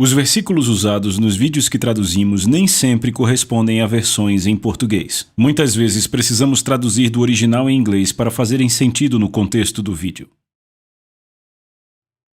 Os versículos usados nos vídeos que traduzimos nem sempre correspondem a versões em português. Muitas vezes precisamos traduzir do original em inglês para fazerem sentido no contexto do vídeo.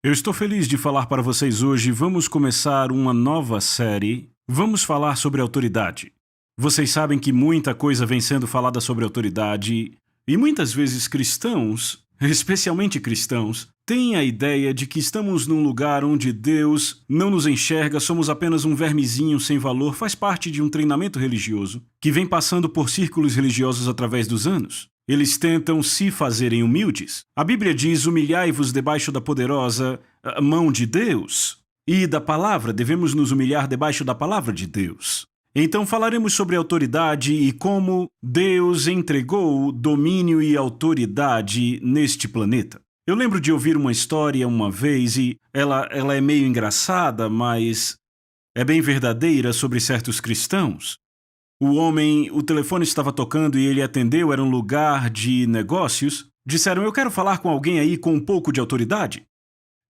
Eu estou feliz de falar para vocês hoje. Vamos começar uma nova série. Vamos falar sobre autoridade. Vocês sabem que muita coisa vem sendo falada sobre autoridade e muitas vezes cristãos, especialmente cristãos, têm a ideia de que estamos num lugar onde Deus não nos enxerga, somos apenas um vermezinho sem valor, faz parte de um treinamento religioso que vem passando por círculos religiosos através dos anos. Eles tentam se fazerem humildes. A Bíblia diz: humilhai-vos debaixo da poderosa mão de Deus. E da palavra, devemos nos humilhar debaixo da palavra de Deus. Então falaremos sobre autoridade e como Deus entregou domínio e autoridade neste planeta. Eu lembro de ouvir uma história uma vez e ela é meio engraçada, mas é bem verdadeira sobre certos cristãos. O telefone estava tocando e ele atendeu, era um lugar de negócios. Disseram: eu quero falar com alguém aí com um pouco de autoridade.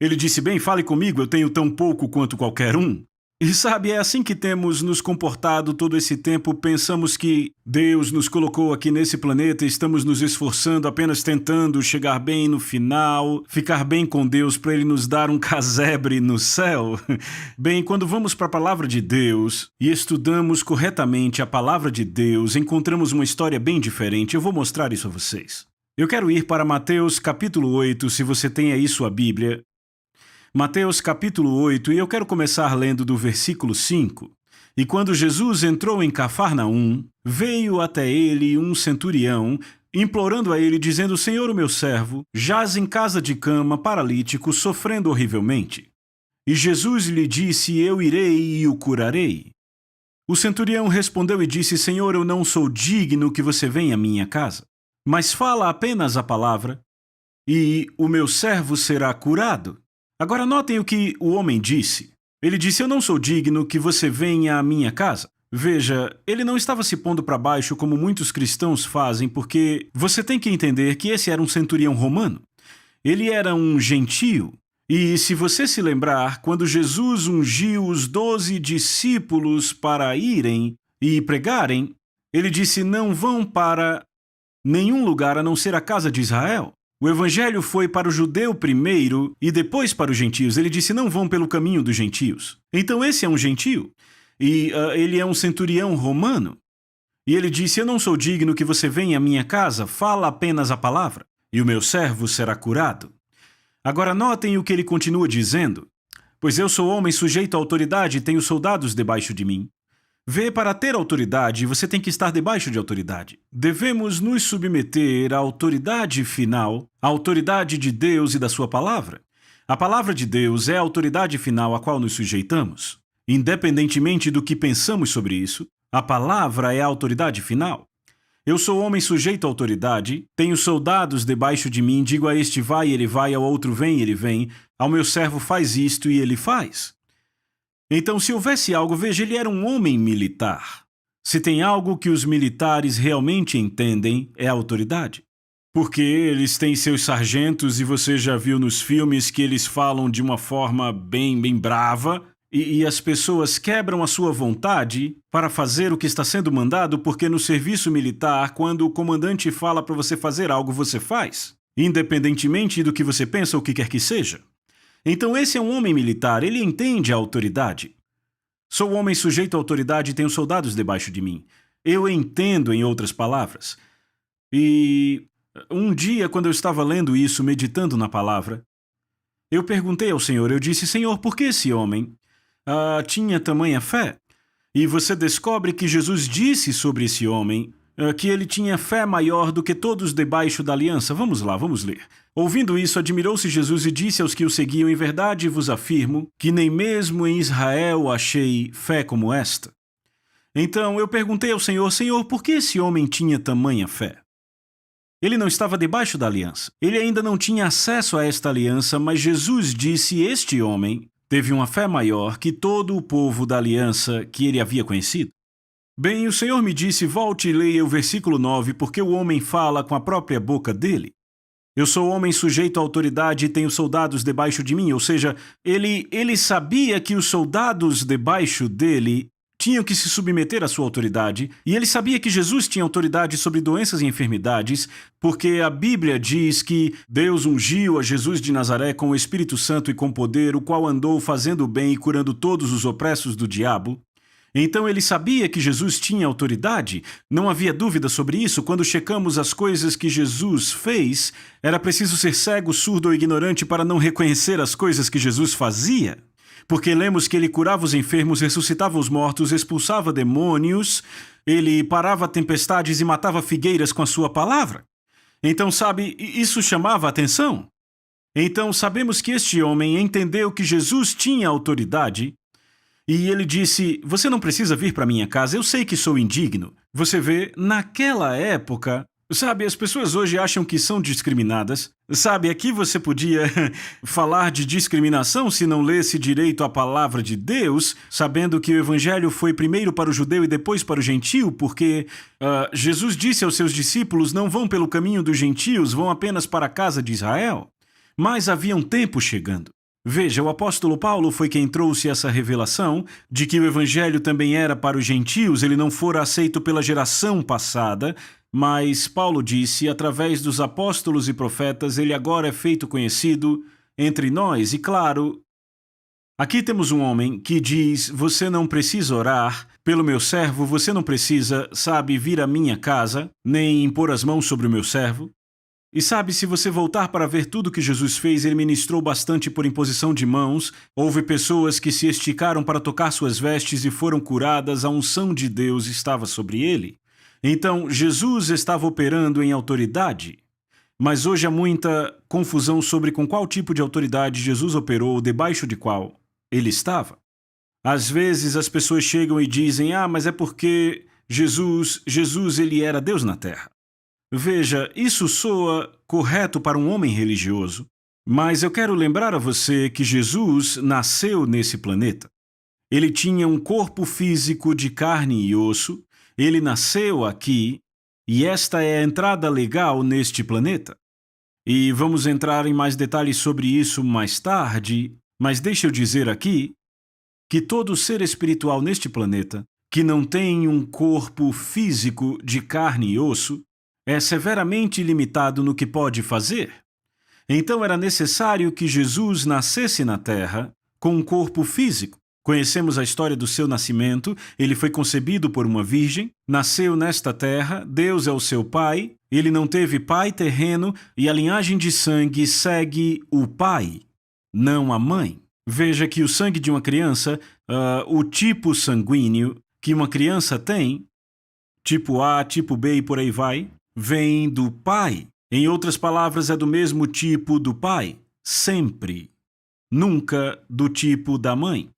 Ele disse: bem, fale comigo, eu tenho tão pouco quanto qualquer um. E sabe, é assim que temos nos comportado todo esse tempo. Pensamos que Deus nos colocou aqui nesse planeta, estamos nos esforçando, apenas tentando chegar bem no final, ficar bem com Deus para Ele nos dar um casebre no céu. Bem, quando vamos para a Palavra de Deus e estudamos corretamente a Palavra de Deus, encontramos uma história bem diferente. Eu vou mostrar isso a vocês. Eu quero ir para Mateus capítulo 8, se você tem aí sua Bíblia. Mateus capítulo 8, e eu quero começar lendo do versículo 5. E quando Jesus entrou em Cafarnaum, veio até ele um centurião, implorando a ele, dizendo: Senhor, o meu servo jaz em casa de cama, paralítico, sofrendo horrivelmente. E Jesus lhe disse: eu irei e o curarei. O centurião respondeu e disse: Senhor, eu não sou digno que você venha à minha casa, mas fala apenas a palavra, e o meu servo será curado. Agora notem o que o homem disse. Ele disse: eu não sou digno que você venha à minha casa. Veja, ele não estava se pondo para baixo como muitos cristãos fazem, porque você tem que entender que esse era um centurião romano. Ele era um gentio. E se você se lembrar, quando Jesus ungiu os 12 discípulos para irem e pregarem, ele disse: não vão para nenhum lugar a não ser a casa de Israel. O evangelho foi para o judeu primeiro e depois para os gentios. Ele disse: não vão pelo caminho dos gentios. Então esse é um gentio e ele é um centurião romano. E ele disse: eu não sou digno que você venha à minha casa, fala apenas a palavra, e o meu servo será curado. Agora notem o que ele continua dizendo: pois eu sou homem sujeito à autoridade e tenho soldados debaixo de mim. Vê, para ter autoridade, você tem que estar debaixo de autoridade. Devemos nos submeter à autoridade final, à autoridade de Deus e da sua palavra. A palavra de Deus é a autoridade final a qual nos sujeitamos. Independentemente do que pensamos sobre isso, a palavra é a autoridade final. Eu sou homem sujeito à autoridade, tenho soldados debaixo de mim, digo a este vai, ele vai, ao outro vem, ele vem, ao meu servo faz isto e ele faz. Então, se houvesse algo, veja, ele era um homem militar. Se tem algo que os militares realmente entendem, é a autoridade. Porque eles têm seus sargentos e você já viu nos filmes que eles falam de uma forma bem brava e as pessoas quebram a sua vontade para fazer o que está sendo mandado, porque no serviço militar, quando o comandante fala para você fazer algo, você faz, independentemente do que você pensa ou o que quer que seja. Então esse é um homem militar, ele entende a autoridade. Sou homem sujeito à autoridade e tenho soldados debaixo de mim. Eu entendo, em outras palavras. E um dia, quando eu estava lendo isso, meditando na palavra, eu perguntei ao Senhor, eu disse: Senhor, por que esse homem tinha tamanha fé? E você descobre que Jesus disse sobre esse homem que ele tinha fé maior do que todos debaixo da aliança. Vamos lá, vamos ler. Ouvindo isso, admirou-se Jesus e disse aos que o seguiam: em verdade vos afirmo que nem mesmo em Israel achei fé como esta. Então eu perguntei ao Senhor: Senhor, por que esse homem tinha tamanha fé? Ele não estava debaixo da aliança. Ele ainda não tinha acesso a esta aliança, mas Jesus disse: este homem teve uma fé maior que todo o povo da aliança que ele havia conhecido. Bem, o Senhor me disse: volte e leia o versículo 9, porque o homem fala com a própria boca dele. Eu sou homem sujeito à autoridade e tenho soldados debaixo de mim. Ou seja, ele sabia que os soldados debaixo dele tinham que se submeter à sua autoridade, e ele sabia que Jesus tinha autoridade sobre doenças e enfermidades, porque a Bíblia diz que Deus ungiu a Jesus de Nazaré com o Espírito Santo e com poder, o qual andou fazendo o bem e curando todos os opressos do diabo. Então ele sabia que Jesus tinha autoridade, não havia dúvida sobre isso. Quando checamos as coisas que Jesus fez, era preciso ser cego, surdo ou ignorante para não reconhecer as coisas que Jesus fazia. Porque lemos que ele curava os enfermos, ressuscitava os mortos, expulsava demônios, ele parava tempestades e matava figueiras com a sua palavra. Então, sabe, isso chamava a atenção. Então, sabemos que este homem entendeu que Jesus tinha autoridade e ele disse: você não precisa vir para minha casa, eu sei que sou indigno. Você vê, naquela época, sabe, as pessoas hoje acham que são discriminadas. Sabe, aqui você podia falar de discriminação se não lesse direito a palavra de Deus, sabendo que o evangelho foi primeiro para o judeu e depois para o gentio, porque Jesus disse aos seus discípulos: não vão pelo caminho dos gentios, vão apenas para a casa de Israel. Mas havia um tempo chegando. Veja, o apóstolo Paulo foi quem trouxe essa revelação de que o evangelho também era para os gentios, ele não fora aceito pela geração passada, mas Paulo disse, através dos apóstolos e profetas, ele agora é feito conhecido entre nós. E claro, aqui temos um homem que diz: você não precisa orar pelo meu servo, você não precisa, sabe, vir à minha casa, nem impor as mãos sobre o meu servo. E sabe, se você voltar para ver tudo que Jesus fez, ele ministrou bastante por imposição de mãos. Houve pessoas que se esticaram para tocar suas vestes e foram curadas, a unção de Deus estava sobre ele. Então, Jesus estava operando em autoridade. Mas hoje há muita confusão sobre com qual tipo de autoridade Jesus operou, debaixo de qual ele estava. Às vezes as pessoas chegam e dizem: mas é porque Jesus ele era Deus na terra. Veja, isso soa correto para um homem religioso, mas eu quero lembrar a você que Jesus nasceu nesse planeta. Ele tinha um corpo físico de carne e osso, ele nasceu aqui, e esta é a entrada legal neste planeta. E vamos entrar em mais detalhes sobre isso mais tarde, mas deixa eu dizer aqui que todo ser espiritual neste planeta, que não tem um corpo físico de carne e osso, é severamente limitado no que pode fazer. Então era necessário que Jesus nascesse na Terra com um corpo físico. Conhecemos a história do seu nascimento. Ele foi concebido por uma virgem, nasceu nesta terra, Deus é o seu pai, ele não teve pai terreno e a linhagem de sangue segue o pai, não a mãe. Veja que o sangue de uma criança, o tipo sanguíneo que uma criança tem, tipo A, tipo B e por aí vai, vem do pai. Em outras palavras, é do mesmo tipo do pai, sempre. Nunca do tipo da mãe.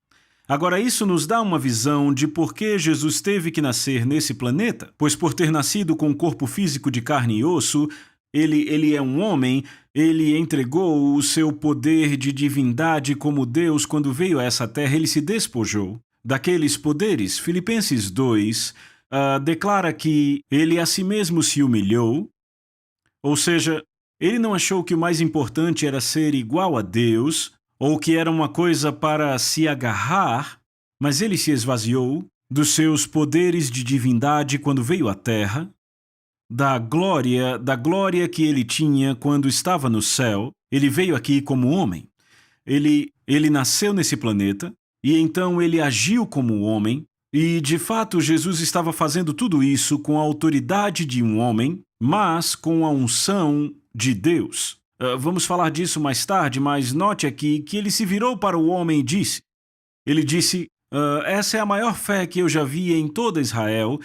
Agora, isso nos dá uma visão de por que Jesus teve que nascer nesse planeta, pois por ter nascido com um corpo físico de carne e osso, ele é um homem, ele entregou o seu poder de divindade como Deus. Quando veio a essa terra, ele se despojou daqueles poderes. Filipenses 2 declara que ele a si mesmo se humilhou, ou seja, ele não achou que o mais importante era ser igual a Deus, ou que era uma coisa para se agarrar, mas ele se esvaziou dos seus poderes de divindade quando veio à Terra, da glória que ele tinha quando estava no céu. Ele veio aqui como homem. Ele nasceu nesse planeta, e então ele agiu como homem, e de fato Jesus estava fazendo tudo isso com a autoridade de um homem, mas com a unção de Deus. Vamos falar disso mais tarde, mas note aqui que ele se virou para o homem e disse, essa é a maior fé que eu já vi em toda Israel.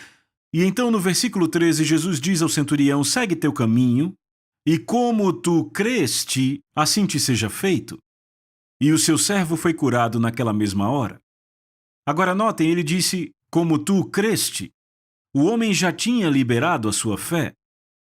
E então no versículo 13 Jesus diz ao centurião: segue teu caminho, e como tu creste, assim te seja feito. E o seu servo foi curado naquela mesma hora. Agora notem, ele disse, como tu creste. O homem já tinha liberado a sua fé.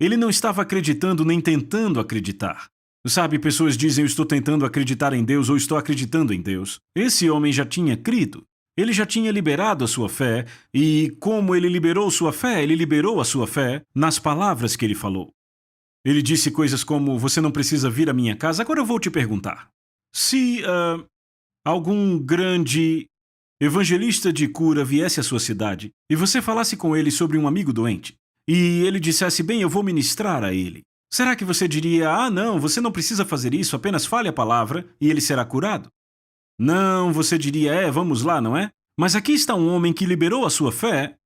Ele não estava acreditando nem tentando acreditar. Sabe, pessoas dizem: eu estou tentando acreditar em Deus ou estou acreditando em Deus. Esse homem já tinha crido. Ele já tinha liberado a sua fé, e como ele liberou sua fé? Ele liberou a sua fé nas palavras que ele falou. Ele disse coisas como: você não precisa vir à minha casa. Agora eu vou te perguntar. Se algum grande evangelista de cura viesse à sua cidade e você falasse com ele sobre um amigo doente, e ele dissesse: bem, eu vou ministrar a ele, será que você diria: ah, não, você não precisa fazer isso, apenas fale a palavra e ele será curado? Não, você diria: vamos lá, não é? Mas aqui está um homem que liberou a sua fé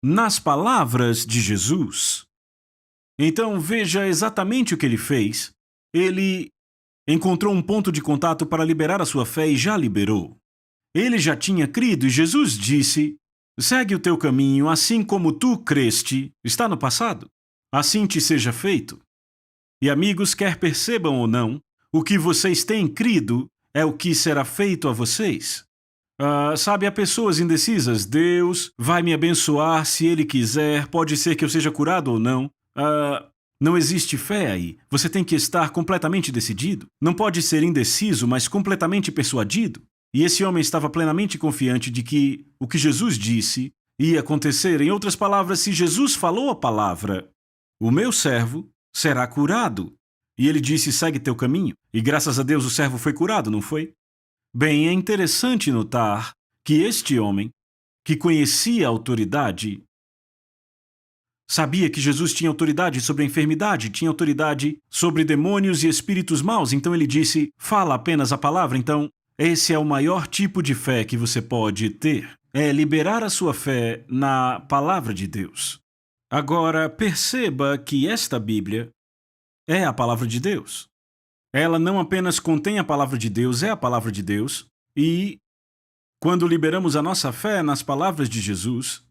nas palavras de Jesus. Então veja exatamente o que ele fez. Ele encontrou um ponto de contato para liberar a sua fé e já liberou. Ele já tinha crido e Jesus disse: segue o teu caminho, assim como tu creste. Está no passado. Assim te seja feito. E amigos, quer percebam ou não, o que vocês têm crido é o que será feito a vocês. Sabe, há pessoas indecisas. Deus vai me abençoar se Ele quiser. Pode ser que eu seja curado ou não. Não existe fé aí. Você tem que estar completamente decidido. Não pode ser indeciso, mas completamente persuadido. E esse homem estava plenamente confiante de que o que Jesus disse ia acontecer. Em outras palavras, se Jesus falou a palavra, o meu servo será curado. E ele disse: segue teu caminho. E graças a Deus o servo foi curado, não foi? Bem, é interessante notar que este homem, que conhecia a autoridade, sabia que Jesus tinha autoridade sobre a enfermidade, tinha autoridade sobre demônios e espíritos maus. Então ele disse: fala apenas a palavra. Então, esse é o maior tipo de fé que você pode ter. É liberar a sua fé na palavra de Deus. Agora, perceba que esta Bíblia é a palavra de Deus. Ela não apenas contém a palavra de Deus, é a palavra de Deus. E quando liberamos a nossa fé nas palavras de Jesus,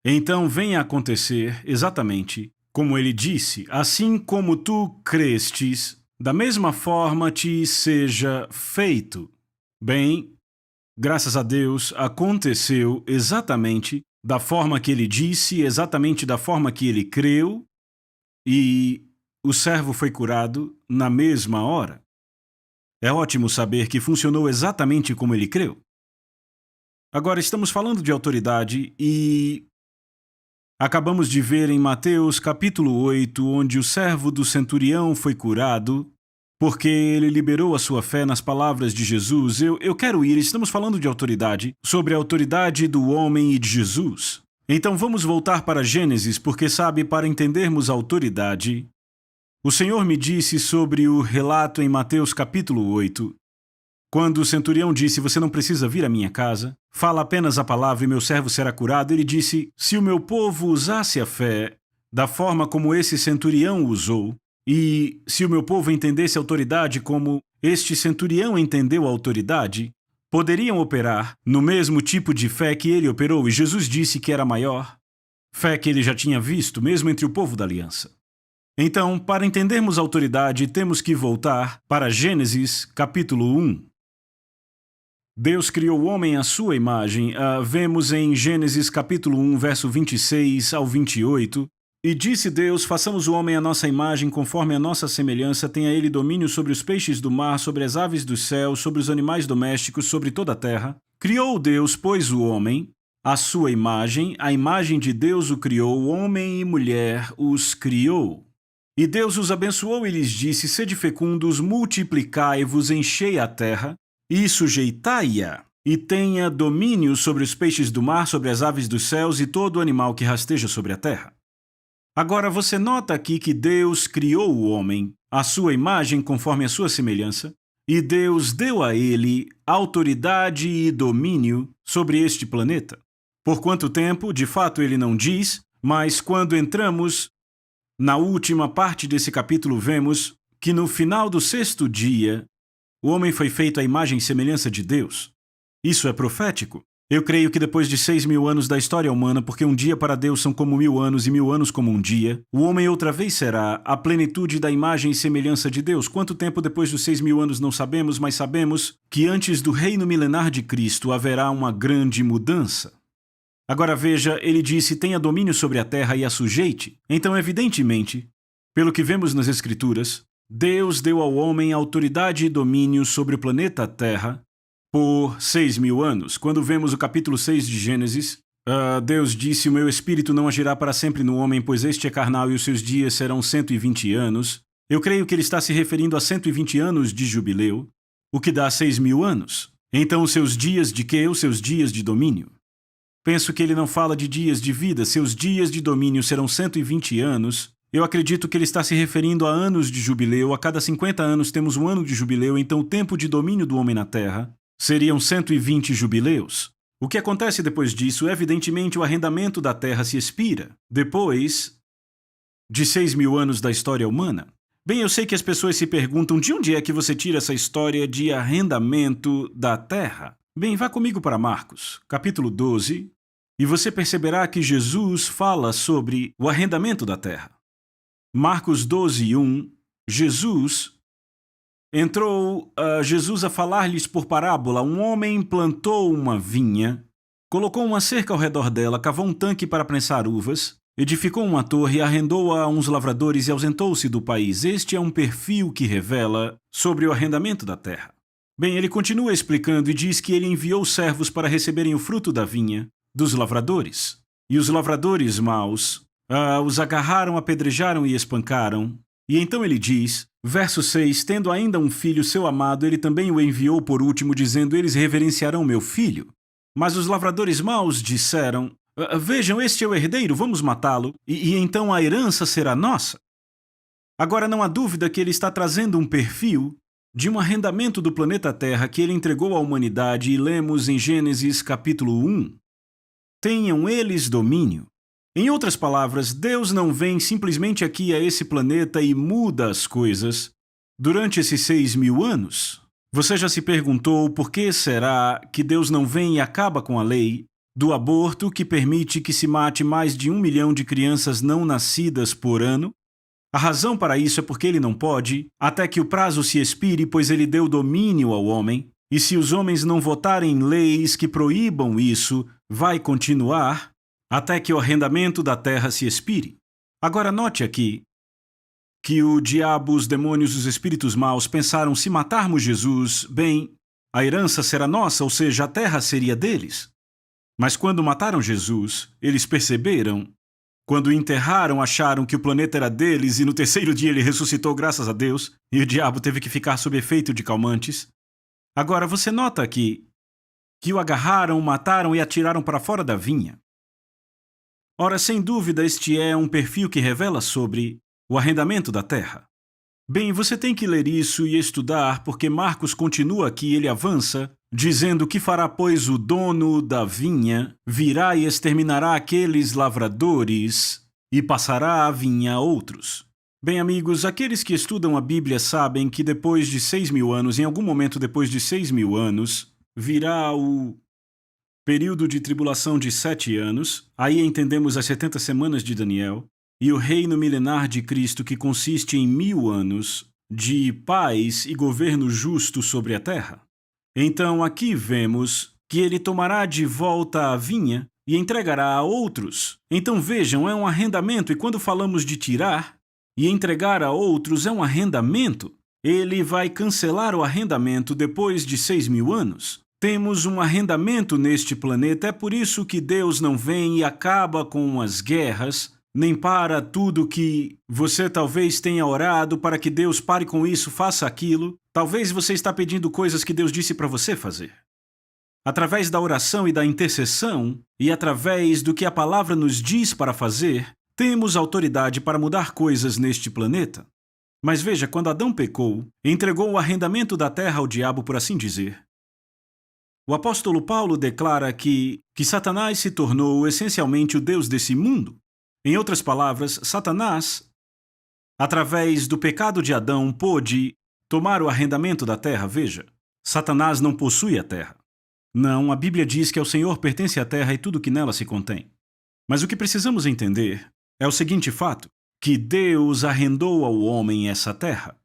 então vem a acontecer exatamente como ele disse: assim como tu crestes, da mesma forma te seja feito. Bem, graças a Deus, aconteceu exatamente da forma que ele disse, exatamente da forma que ele creu, e o servo foi curado na mesma hora. É ótimo saber que funcionou exatamente como ele creu. Agora, estamos falando de autoridade e acabamos de ver em Mateus capítulo 8, onde o servo do centurião foi curado porque ele liberou a sua fé nas palavras de Jesus. Eu quero ir, estamos falando de autoridade, sobre a autoridade do homem e de Jesus. Então vamos voltar para Gênesis, porque sabe, para entendermos a autoridade, o Senhor me disse sobre o relato em Mateus capítulo 8, quando o centurião disse: você não precisa vir à minha casa, fala apenas a palavra e meu servo será curado. Ele disse: se o meu povo usasse a fé da forma como esse centurião usou, e se o meu povo entendesse a autoridade como este centurião entendeu a autoridade, poderiam operar no mesmo tipo de fé que ele operou, e Jesus disse que era maior, fé que ele já tinha visto, mesmo entre o povo da aliança. Então, para entendermos a autoridade, temos que voltar para Gênesis capítulo 1. Deus criou o homem à sua imagem. Vemos em Gênesis capítulo 1, verso 26 ao 28, e disse Deus: façamos o homem à nossa imagem, conforme a nossa semelhança, tenha ele domínio sobre os peixes do mar, sobre as aves dos céus, sobre os animais domésticos, sobre toda a terra. Criou Deus, pois, o homem, à sua imagem, a imagem de Deus o criou, homem e mulher os criou. E Deus os abençoou e lhes disse: sede fecundos, multiplicai-vos, enchei a terra, e sujeitai-a, e tenha domínio sobre os peixes do mar, sobre as aves dos céus e todo animal que rasteja sobre a terra. Agora você nota aqui que Deus criou o homem à sua imagem, conforme a sua semelhança, e Deus deu a ele autoridade e domínio sobre este planeta. Por quanto tempo, de fato ele não diz, mas quando entramos na última parte desse capítulo, vemos que no final do 6º dia, o homem foi feito à imagem e semelhança de Deus. Isso é profético. Eu creio que depois de 6.000 anos da história humana, porque um dia para Deus são como 1.000 anos e 1.000 anos como um dia, o homem outra vez será a plenitude da imagem e semelhança de Deus. Quanto tempo depois dos 6.000 anos não sabemos, mas sabemos que antes do reino milenar de Cristo haverá uma grande mudança. Agora veja, ele disse: tenha domínio sobre a terra e a sujeite. Então, evidentemente, pelo que vemos nas Escrituras, Deus deu ao homem autoridade e domínio sobre o planeta Terra por 6.000 anos. Quando vemos o capítulo 6 de Gênesis, Deus disse: o meu espírito não agirá para sempre no homem, pois este é carnal e os seus dias serão 120 anos. Eu creio que ele está se referindo a 120 anos de jubileu, o que dá 6.000 anos. Então, os seus dias de quê? Os seus dias de domínio. Penso que ele não fala de dias de vida, seus dias de domínio serão 120 anos. Eu acredito que ele está se referindo a anos de jubileu. A cada 50 anos temos um ano de jubileu, então o tempo de domínio do homem na Terra seriam 120 jubileus. O que acontece depois disso? Evidentemente, o arrendamento da Terra se expira, depois de 6.000 anos da história humana. Bem, eu sei que as pessoas se perguntam de onde é que você tira essa história de arrendamento da Terra. Bem, vá comigo para Marcos, capítulo 12, e você perceberá que Jesus fala sobre o arrendamento da terra. Marcos 12, 1, entrou Jesus a falar-lhes por parábola. Um homem plantou uma vinha, colocou uma cerca ao redor dela, cavou um tanque para prensar uvas, edificou uma torre, arrendou-a a uns lavradores e ausentou-se do país. Este é um perfil que revela sobre o arrendamento da terra. Bem, ele continua explicando e diz que ele enviou servos para receberem o fruto da vinha dos lavradores. E os lavradores maus os agarraram, apedrejaram e espancaram. E então ele diz, verso 6, tendo ainda um filho, seu amado, ele também o enviou por último, dizendo, eles reverenciarão meu filho. Mas os lavradores maus disseram, vejam, este é o herdeiro, vamos matá-lo, e então a herança será nossa. Agora não há dúvida que ele está trazendo um perfil de um arrendamento do planeta Terra que ele entregou à humanidade, e lemos em Gênesis capítulo 1. Tenham eles domínio. Em outras palavras, Deus não vem simplesmente aqui a esse planeta e muda as coisas durante esses 6.000 anos. Você já se perguntou por que será que Deus não vem e acaba com a lei do aborto que permite que se mate mais de 1 milhão de crianças não nascidas por ano? A razão para isso é porque ele não pode, até que o prazo se expire, pois ele deu domínio ao homem, e se os homens não votarem em leis que proíbam isso, vai continuar até que o arrendamento da terra se expire. Agora note aqui que o diabo, os demônios, os espíritos maus pensaram, se matarmos Jesus, bem, a herança será nossa, ou seja, a terra seria deles. Mas quando mataram Jesus, eles perceberam. Quando o enterraram, acharam que o planeta era deles e no terceiro dia ele ressuscitou, graças a Deus, e o diabo teve que ficar sob efeito de calmantes. Agora, você nota aqui que o agarraram, mataram e atiraram para fora da vinha. Ora, sem dúvida, este é um perfil que revela sobre o arrendamento da terra. Bem, você tem que ler isso e estudar, porque Marcos continua aqui, ele avança, dizendo que fará, pois, o dono da vinha, virá e exterminará aqueles lavradores e passará a vinha a outros. Bem, amigos, aqueles que estudam a Bíblia sabem que depois de 6.000 anos, em algum momento depois de 6.000 anos, virá o período de tribulação de 7 anos, aí entendemos as 70 semanas de Daniel, e o reino milenar de Cristo, que consiste em 1.000 anos de paz e governo justo sobre a terra. Então aqui vemos que ele tomará de volta a vinha e entregará a outros. Então vejam, é um arrendamento, e quando falamos de tirar e entregar a outros, é um arrendamento. Ele vai cancelar o arrendamento depois de 6.000 anos. Temos um arrendamento neste planeta, é por isso que Deus não vem e acaba com as guerras, nem para tudo que você talvez tenha orado para que Deus pare com isso, faça aquilo. Talvez você está pedindo coisas que Deus disse para você fazer. Através da oração e da intercessão, e através do que a palavra nos diz para fazer, temos autoridade para mudar coisas neste planeta. Mas veja, quando Adão pecou, entregou o arrendamento da terra ao diabo, por assim dizer. O apóstolo Paulo declara que Satanás se tornou essencialmente o Deus desse mundo. Em outras palavras, Satanás, através do pecado de Adão, pôde tomar o arrendamento da terra. Veja, Satanás não possui a terra. Não, a Bíblia diz que ao Senhor pertence a terra e tudo que nela se contém. Mas o que precisamos entender é o seguinte fato, que Deus arrendou ao homem essa terra.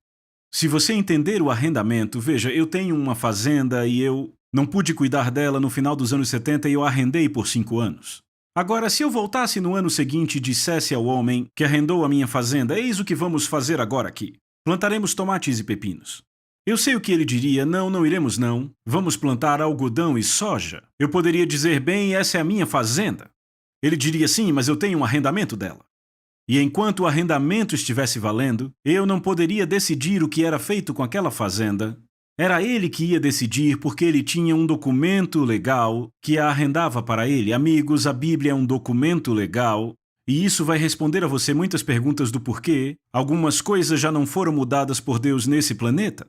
Se você entender o arrendamento, veja, eu tenho uma fazenda e eu não pude cuidar dela no final dos anos 70 e eu arrendei por 5 anos. Agora, se eu voltasse no ano seguinte e dissesse ao homem que arrendou a minha fazenda, eis o que vamos fazer agora aqui. Plantaremos tomates e pepinos. Eu sei o que ele diria, não iremos não. Vamos plantar algodão e soja. Eu poderia dizer, bem, essa é a minha fazenda. Ele diria, sim, mas eu tenho um arrendamento dela. E enquanto o arrendamento estivesse valendo, eu não poderia decidir o que era feito com aquela fazenda. Era ele que ia decidir porque ele tinha um documento legal que a arrendava para ele. Amigos, a Bíblia é um documento legal. E isso vai responder a você muitas perguntas do porquê algumas coisas já não foram mudadas por Deus nesse planeta.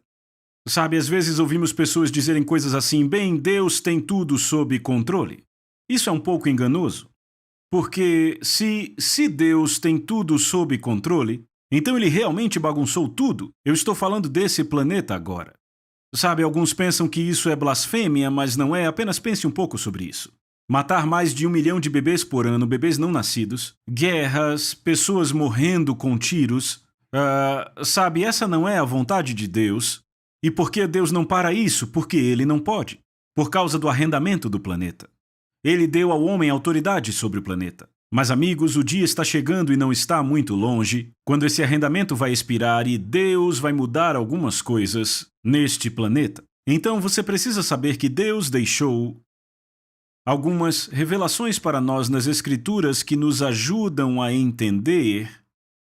Sabe, às vezes ouvimos pessoas dizerem coisas assim, bem, Deus tem tudo sob controle. Isso é um pouco enganoso. Porque se Deus tem tudo sob controle, então ele realmente bagunçou tudo. Eu estou falando desse planeta agora. Sabe, alguns pensam que isso é blasfêmia, mas não é, apenas pense um pouco sobre isso. Matar mais de 1 milhão de bebês por ano, bebês não nascidos, guerras, pessoas morrendo com tiros. Sabe, essa não é a vontade de Deus. E por que Deus não para isso? Porque ele não pode. Por causa do arrendamento do planeta. Ele deu ao homem autoridade sobre o planeta. Mas, amigos, o dia está chegando e não está muito longe, quando esse arrendamento vai expirar e Deus vai mudar algumas coisas neste planeta. Então você precisa saber que Deus deixou algumas revelações para nós nas Escrituras que nos ajudam a entender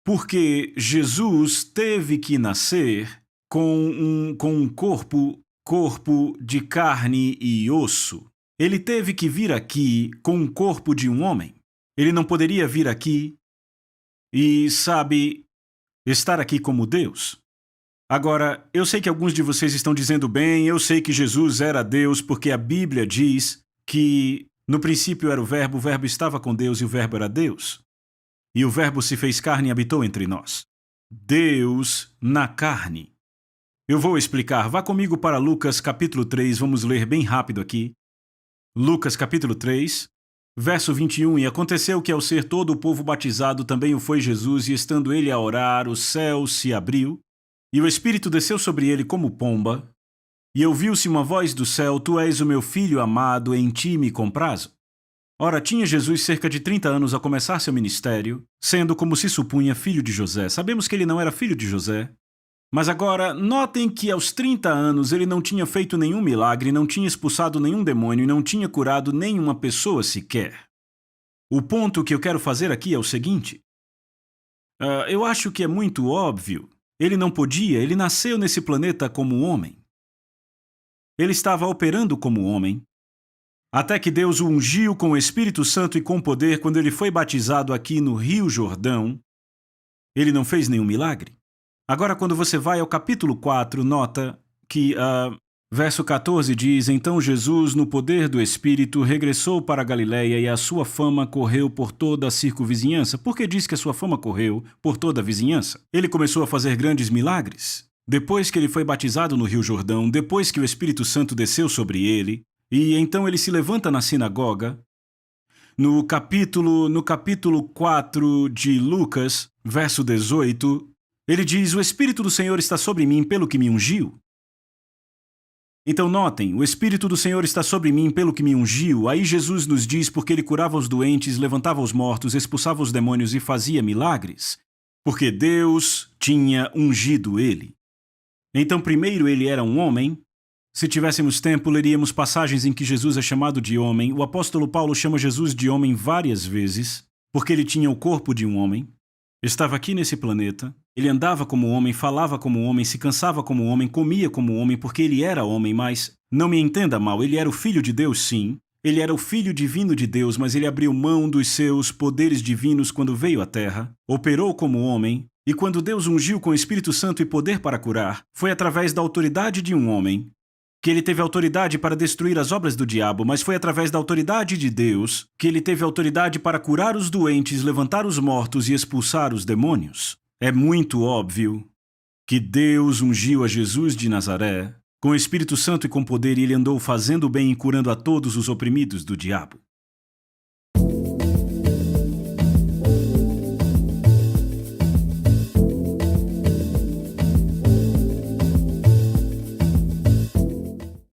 porque Jesus teve que nascer com um corpo de carne e osso. Ele teve que vir aqui com um corpo de um homem. Ele não poderia vir aqui e, sabe, estar aqui como Deus. Agora, eu sei que alguns de vocês estão dizendo bem, eu sei que Jesus era Deus porque a Bíblia diz que no princípio era o verbo estava com Deus e o verbo era Deus. E o verbo se fez carne e habitou entre nós. Deus na carne. Eu vou explicar. Vá comigo para Lucas capítulo 3, vamos ler bem rápido aqui. Lucas capítulo 3, verso 21. E aconteceu que ao ser todo o povo batizado também o foi Jesus, e estando ele a orar, o céu se abriu, e o Espírito desceu sobre ele como pomba, e ouviu-se uma voz do céu, Tu és o meu filho amado, em ti me comprazo. Ora, tinha Jesus cerca de 30 anos ao começar seu ministério, sendo como se supunha filho de José. Sabemos que ele não era filho de José. Mas agora, notem que aos 30 anos ele não tinha feito nenhum milagre, não tinha expulsado nenhum demônio e não tinha curado nenhuma pessoa sequer. O ponto que eu quero fazer aqui é o seguinte. Eu acho que é muito óbvio. Ele não podia, ele nasceu nesse planeta como homem. Ele estava operando como homem. Até que Deus o ungiu com o Espírito Santo e com poder quando ele foi batizado aqui no Rio Jordão. Ele não fez nenhum milagre. Agora, quando você vai ao capítulo 4, nota que verso 14 diz, Então Jesus, no poder do Espírito, regressou para a Galiléia e a sua fama correu por toda a circunvizinhança. Por que diz que a sua fama correu por toda a vizinhança? Ele começou a fazer grandes milagres. Depois que ele foi batizado no Rio Jordão, depois que o Espírito Santo desceu sobre ele, e então ele se levanta na sinagoga, no capítulo 4 de Lucas, verso 18, ele diz, O Espírito do Senhor está sobre mim pelo que me ungiu. Então notem, o Espírito do Senhor está sobre mim pelo que me ungiu. Aí Jesus nos diz porque ele curava os doentes, levantava os mortos, expulsava os demônios e fazia milagres. Porque Deus tinha ungido ele. Então primeiro ele era um homem. Se tivéssemos tempo, leríamos passagens em que Jesus é chamado de homem. O apóstolo Paulo chama Jesus de homem várias vezes, porque ele tinha o corpo de um homem. Estava aqui nesse planeta. Ele andava como homem, falava como homem, se cansava como homem, comia como homem, porque ele era homem, mas não me entenda mal, ele era o Filho de Deus, sim. Ele era o Filho divino de Deus, mas ele abriu mão dos seus poderes divinos quando veio à Terra, operou como homem, e quando Deus ungiu com o Espírito Santo e poder para curar, foi através da autoridade de um homem, que ele teve autoridade para destruir as obras do diabo, mas foi através da autoridade de Deus que ele teve autoridade para curar os doentes, levantar os mortos e expulsar os demônios. É muito óbvio que Deus ungiu a Jesus de Nazaré com o Espírito Santo e com poder, e ele andou fazendo bem e curando a todos os oprimidos do diabo.